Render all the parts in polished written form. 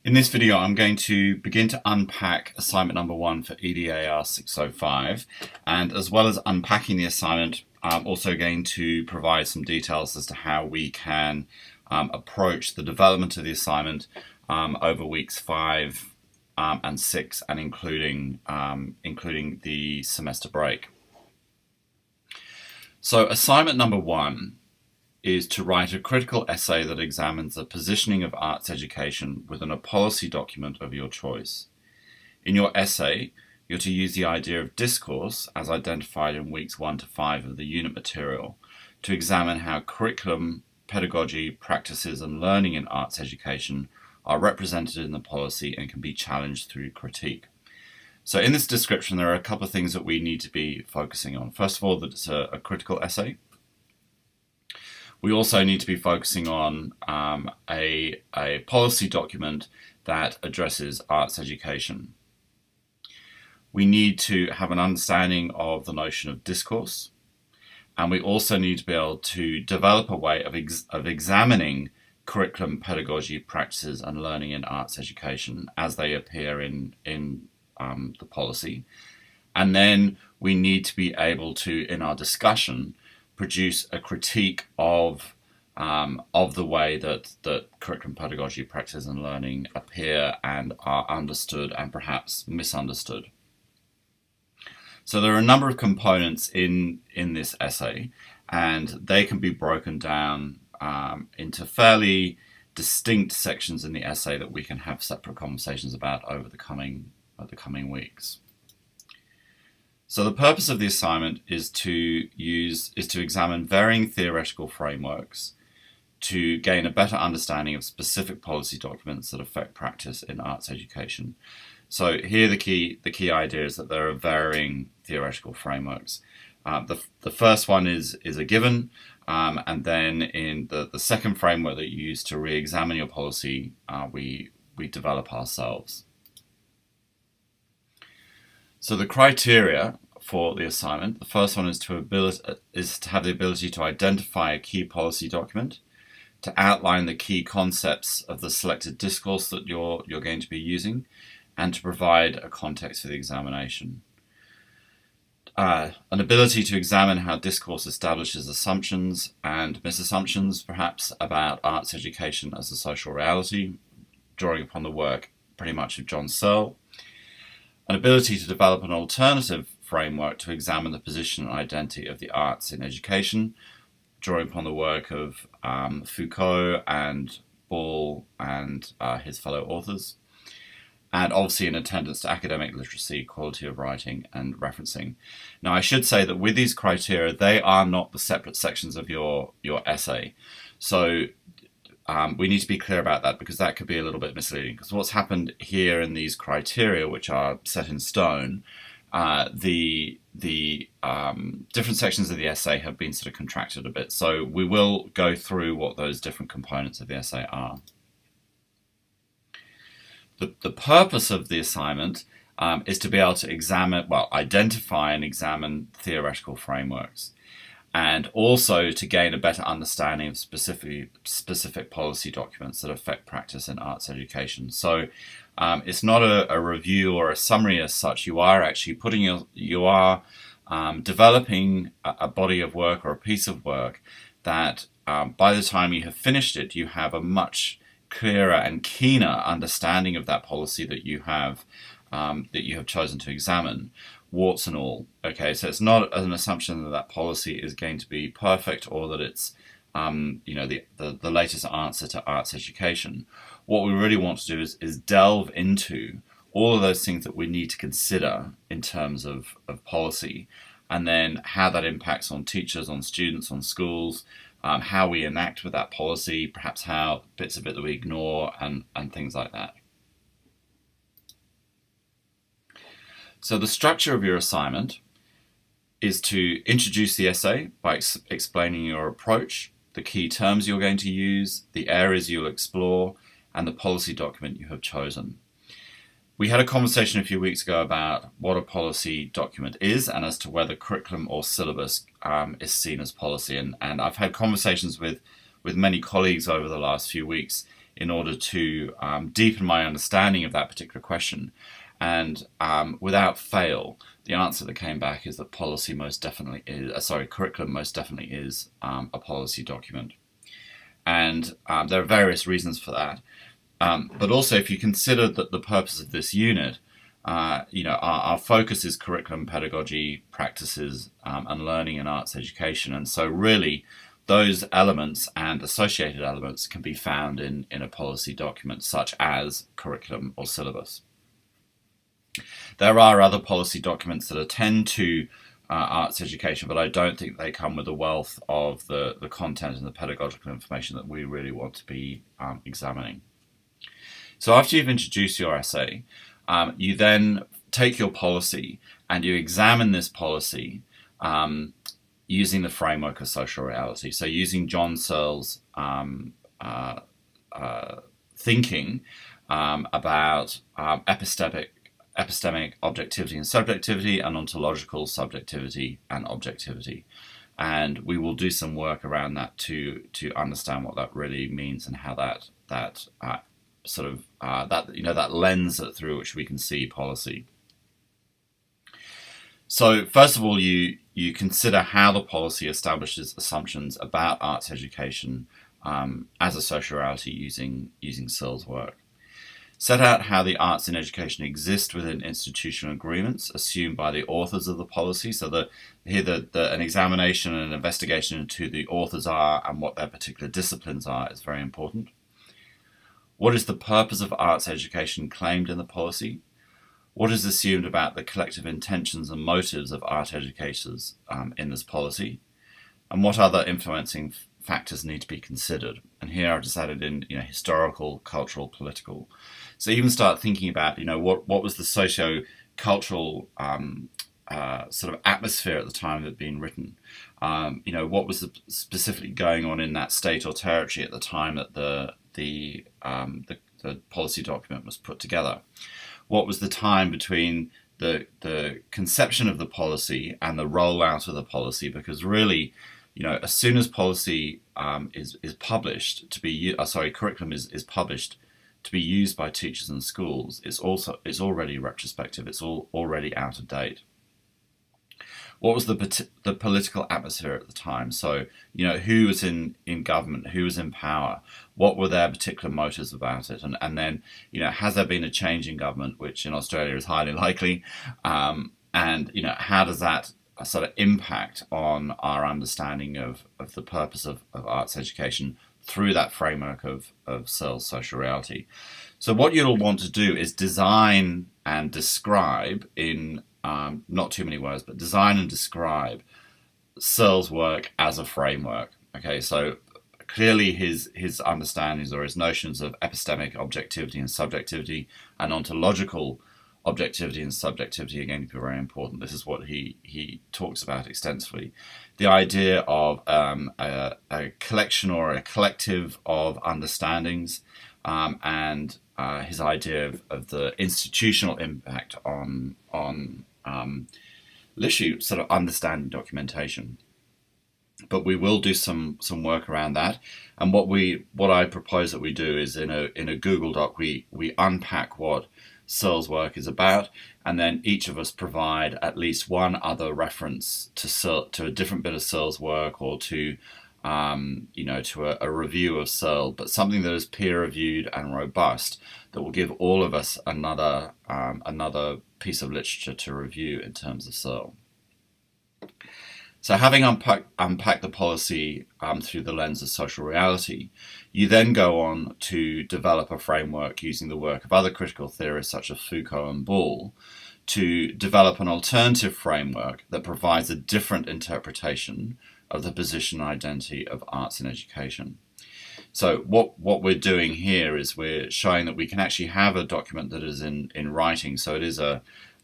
In this video, I'm going to begin to unpack assignment number 1 for EDAR605, and as well as unpacking the assignment, I'm also going to provide some details as to how we can approach the development of the assignment over weeks 5 and 6, and including the semester break. So assignment number 1 is to write a critical essay that examines the positioning of arts education within a policy document of your choice. In your essay, you're to use the idea of discourse, as identified in weeks 1 to 5 of the unit material, to examine how curriculum, pedagogy, practices, and learning in arts education are represented in the policy and can be challenged through critique. So in this description, there are a couple of things that we need to be focusing on. First of all, that it's a critical essay. We also need to be focusing on a policy document that addresses arts education. We need to have an understanding of the notion of discourse, and we also need to be able to develop a way of examining curriculum, pedagogy, practices, and learning in arts education as they appear in the policy. And then we need to be able to, in our discussion, produce a critique of the way that curriculum, pedagogy, practice, and learning appear and are understood and perhaps misunderstood. So there are a number of components in this essay, and they can be broken down into fairly distinct sections in the essay that we can have separate conversations about over the coming weeks. So the purpose of the assignment is to examine varying theoretical frameworks to gain a better understanding of specific policy documents that affect practice in arts education. So here the key idea is that there are varying theoretical frameworks. The first one is a given, and then in the second framework that you use to re-examine your policy, we develop ourselves. So the criteria for the assignment, the first one is to have the ability to identify a key policy document, to outline the key concepts of the selected discourse that you're going to be using, and to provide a context for the examination. An ability to examine how discourse establishes assumptions and misassumptions, perhaps about arts education as a social reality, drawing upon the work pretty much of John Searle. An ability to develop an alternative framework to examine the position and identity of the arts in education, drawing upon the work of Foucault and Ball and his fellow authors. And obviously in attendance to academic literacy, quality of writing, and referencing. Now I should say that with these criteria, they are not the separate sections of your essay. So we need to be clear about that, because that could be a little bit misleading. Because what's happened here in these criteria, which are set in stone, the different sections of the essay have been sort of contracted a bit. So we will go through what those different components of the essay are. The purpose of the assignment is to be able to identify and examine theoretical frameworks, and also to gain a better understanding of specific policy documents that affect practice in arts education. So it's not a review or a summary as such. You are actually developing a body of work or a piece of work that by the time you have finished it, you have a much clearer and keener understanding of that policy that you have chosen to examine, warts and all. Okay, so it's not an assumption that that policy is going to be perfect, or that it's the latest answer to arts education. What we really want to do is delve into all of those things that we need to consider in terms of policy, and then how that impacts on teachers, on students, on schools, how we enact with that policy, perhaps how bits of it that we ignore, and things like that. So the structure of your assignment is to introduce the essay by explaining your approach, the key terms you're going to use, the areas you'll explore, and the policy document you have chosen. We had a conversation a few weeks ago about what a policy document is, and as to whether curriculum or syllabus is seen as policy. And I've had conversations with many colleagues over the last few weeks in order to deepen my understanding of that particular question. And without fail, the answer that came back is that policy most definitely is, curriculum most definitely is a policy document. And there are various reasons for that. But also, if you consider that the purpose of this unit, our focus is curriculum, pedagogy, practices, and learning and arts education. And so really, those elements and associated elements can be found in a policy document, such as curriculum or syllabus. There are other policy documents that attend to arts education, but I don't think they come with a wealth of the content and the pedagogical information that we really want to be examining. So after you've introduced your essay, you then take your policy and you examine this policy using the framework of social reality. So using John Searle's thinking about epistemic objectivity and subjectivity, and ontological subjectivity and objectivity. And we will do some work around that to understand what that really means and how that lens through which we can see policy. So first of all, you consider how the policy establishes assumptions about arts education as a social reality using Searle's work. Set out how the arts in education exist within institutional agreements assumed by the authors of the policy. So that here an examination and an investigation into who the authors are and what their particular disciplines are is very important. What is the purpose of arts education claimed in the policy? What is assumed about the collective intentions and motives of art educators in this policy? And what other influencing factors need to be considered? And here I've just added in historical, cultural, political. So even start thinking about what was the socio-cultural sort of atmosphere at the time of it being written. What was specifically going on in that state or territory at the time that the policy document was put together? What was the time between the conception of the policy and the rollout of the policy? Because really, as soon as policy is published curriculum is published to be used by teachers and schools, it's already retrospective. It's already out of date. What was the political atmosphere at the time? So, who was in government, who was in power, what were their particular motives about it? And then, has there been a change in government, which in Australia is highly likely? And, how does that sort of impact on our understanding of the purpose of arts education through that framework of Searle's social reality? So what you'll want to do is design and describe in not too many words, but design and describe Searle's work as a framework. Okay, so clearly his understandings or his notions of epistemic objectivity and subjectivity and ontological objectivity and subjectivity are going to be very important. This is what he talks about extensively. The idea of a collection or a collective of understandings, and his idea of the institutional impact on literally sort of understanding documentation. But we will do some work around that. And what I propose that we do is in a Google Doc we unpack what Searle's work is about, and then each of us provide at least one other reference to a different bit of Searle's work, or to a review of Searle, but something that is peer reviewed and robust, that will give all of us another piece of literature to review in terms of Searle. So having unpacked the policy through the lens of social reality, you then go on to develop a framework using the work of other critical theorists such as Foucault and Ball to develop an alternative framework that provides a different interpretation of the position and identity of arts in education. So what we're doing here is we're showing that we can actually have a document that is in writing. So it is to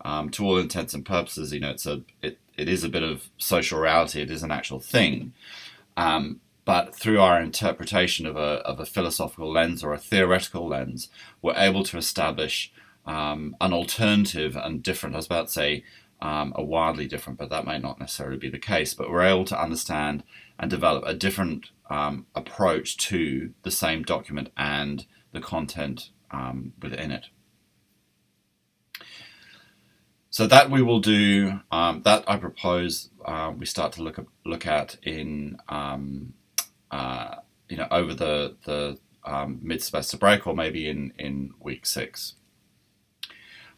all intents and purposes, it is a bit of social reality. It is an actual thing, but through our interpretation of a philosophical lens or a theoretical lens, we're able to establish an alternative and different. I was about to say a wildly different, but that may not necessarily be the case. But we're able to understand and develop a different approach to the same document and the content within it. So that we will do, that I propose we start to look at in over the mid-semester break, or maybe in week 6.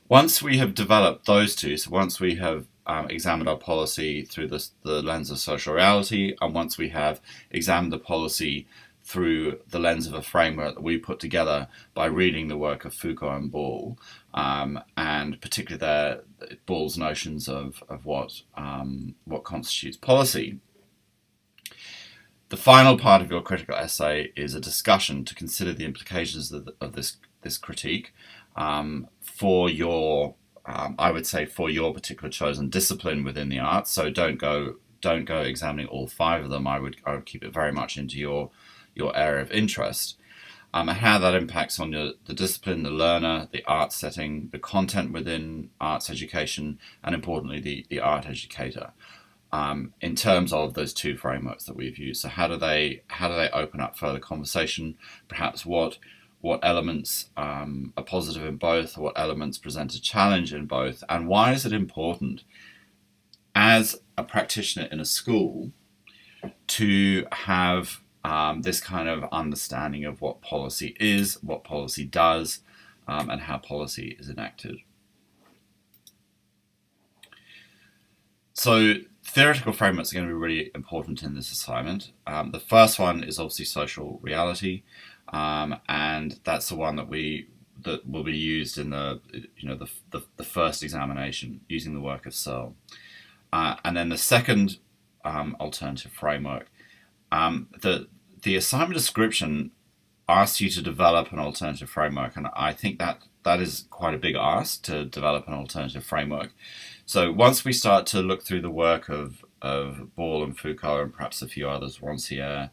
Once we have developed those two, so once we have examined our policy through the lens of social reality, and once we have examined the policy through the lens of a framework that we put together by reading the work of Foucault and Ball, and particularly Ball's notions of what constitutes policy. The final part of your critical essay is a discussion to consider the implications of this critique for your, I would say, for your particular chosen discipline within the arts. So don't go examining all 5 of them. I would keep it very much into your area of interest, and how that impacts on the discipline, the learner, the art setting, the content within arts education, and importantly the art educator, in terms of those 2 frameworks that we've used. So how do they open up further conversation? Perhaps what elements are positive in both, or what elements present a challenge in both, and why is it important as a practitioner in a school to have this kind of understanding of what policy is, what policy does, and how policy is enacted. So theoretical frameworks are going to be really important in this assignment. The first one is obviously social reality, and that's the one that will be used in the first examination using the work of Searle. And then the second alternative framework, the assignment description asks you to develop an alternative framework, and I think that is quite a big ask, to develop an alternative framework. So once we start to look through the work of Ball and Foucault, and perhaps a few others, Rancière,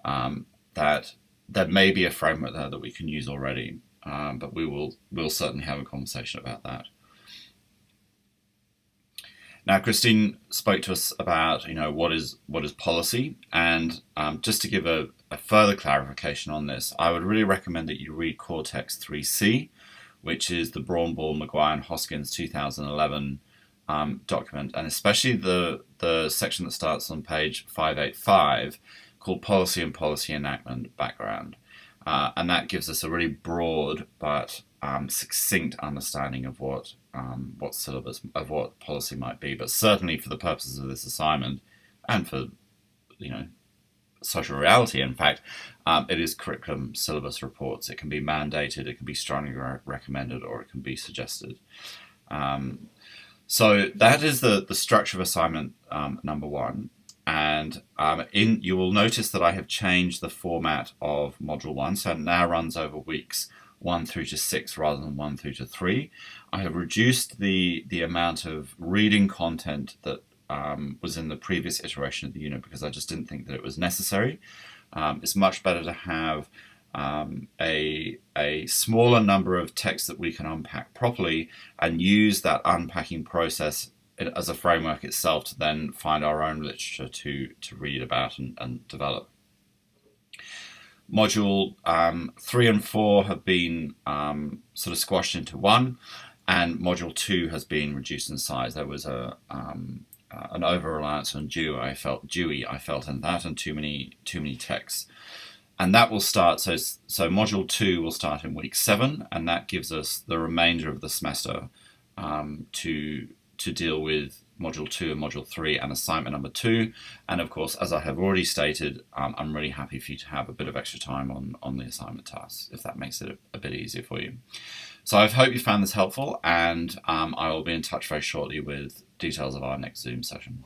that there may be a framework there that we can use already, but we'll certainly have a conversation about that. Now, Christine spoke to us about what is policy, and just to give a further clarification on this, I would really recommend that you read Core Text 3C, which is the Braun, Ball, Maguire and Hoskins 2011 document, and especially the section that starts on page 585 called Policy and Policy Enactment Background, and that gives us a really broad but succinct understanding of what syllabus, of what policy might be. But certainly for the purposes of this assignment, and for social reality, in fact, it is curriculum syllabus reports. It can be mandated, it can be strongly recommended, or it can be suggested. So that is the structure of assignment number 1. And you will notice that I have changed the format of Module 1, so it now runs over weeks 1 through to 6 rather than 1 through to 3. I have reduced the amount of reading content that was in the previous iteration of the unit, because I just didn't think that it was necessary. It's much better to have a smaller number of texts that we can unpack properly, and use that unpacking process as a framework itself to then find our own literature to read about and develop. Module 3 and 4 have been sort of squashed into 1, and Module 2 has been reduced in size. There was an over-reliance on Dewey, I felt in that, and too many texts. And that will start, so Module 2 will start in week 7, and that gives us the remainder of the semester to deal with Module 2 and Module 3 and assignment number 2. And of course, as I have already stated, I'm really happy for you to have a bit of extra time on the assignment tasks, if that makes it a bit easier for you. So I hope you found this helpful, and I will be in touch very shortly with details of our next Zoom session.